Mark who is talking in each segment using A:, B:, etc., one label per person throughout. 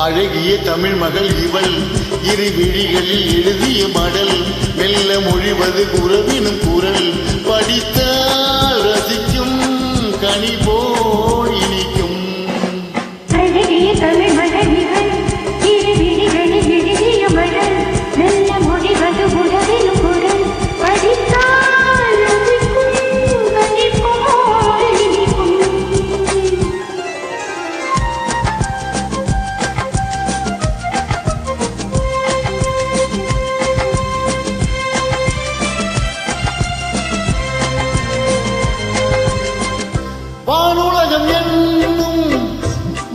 A: அழகிய தமிழ் மகள் இவள் இரு விழிகளில் எழுதிய மடல் மெல்ல மொழிவது உறவினும் குரல் படித்தால் ரசிக்கும் கனி போல் இனிக்கும்.
B: அழகிய தமிழ் மகள் இவள் இரு விழிகளில் எழுதிய மடல் மெல்ல மொழிவது உறவினும் குரல் படித்தால் ரசிக்கும் கனி போல் இனிக்கும்.
A: வானுலகம் என்னும்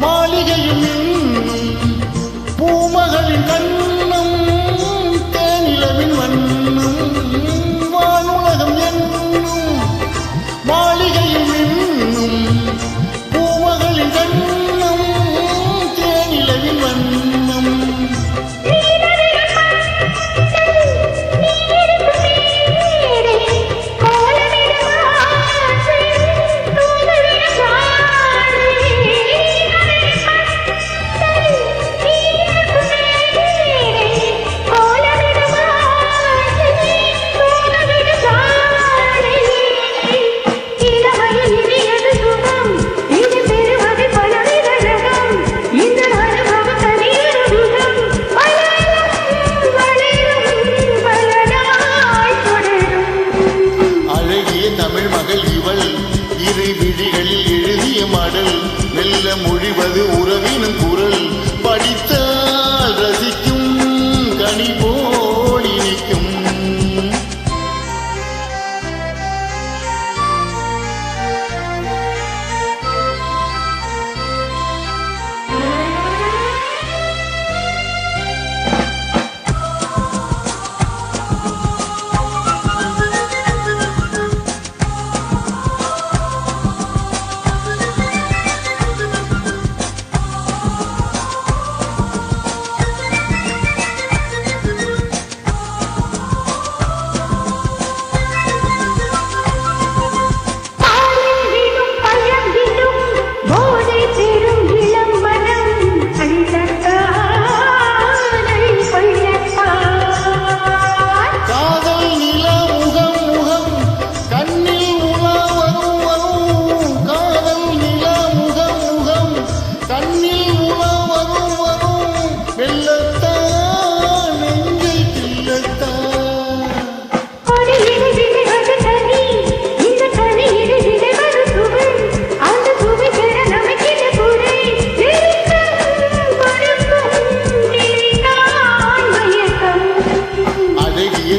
A: மாளிகையும் இன்னும் பூமகளின் கண்ணம் தேனிலவின் வண்ணம். வானுலகம் என்னும் மாளிகையும் இன்னும் பூமகளின் கண்ணம் தேனிலவின் வண்ணம். தமிழ் மகள் இவள் இரு விழிகளில் எழுதிய மடல் மெல்ல மொழிவது உறவினும் குரல் படித்தால் ரசிக்கும் கனி போல் இனிக்கும்.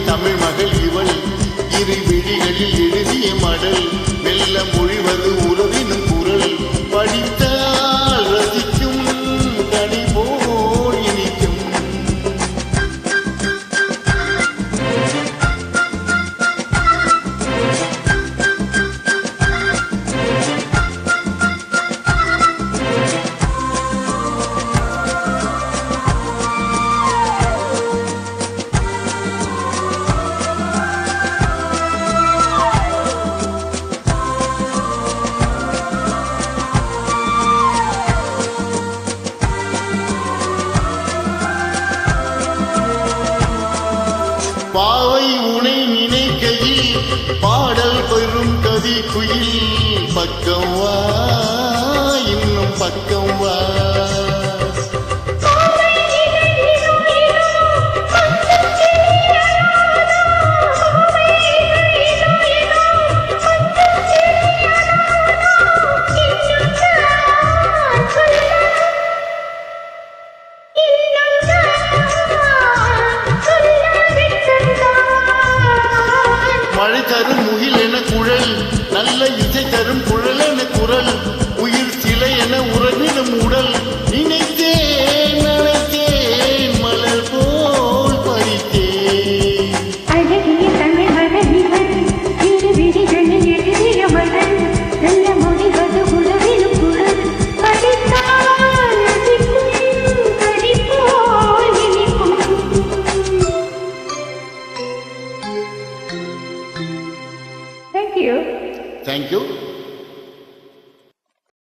A: தமிழ் மகள் இவள் இரு விழிகளில் எழுதிய மடல் மெல்ல மொழிவது உறவினும் குரல் படித்தால் ரசிக்கும் கனி போல் இனிக்கும். பாவை உனை நினைக்கையில் பாடல் பெறும் கதி குயில் பக்கம் வா இன்னும் பக்கம் வா. மழை தரும் முகில் என குழல் நல்ல இசை தரும்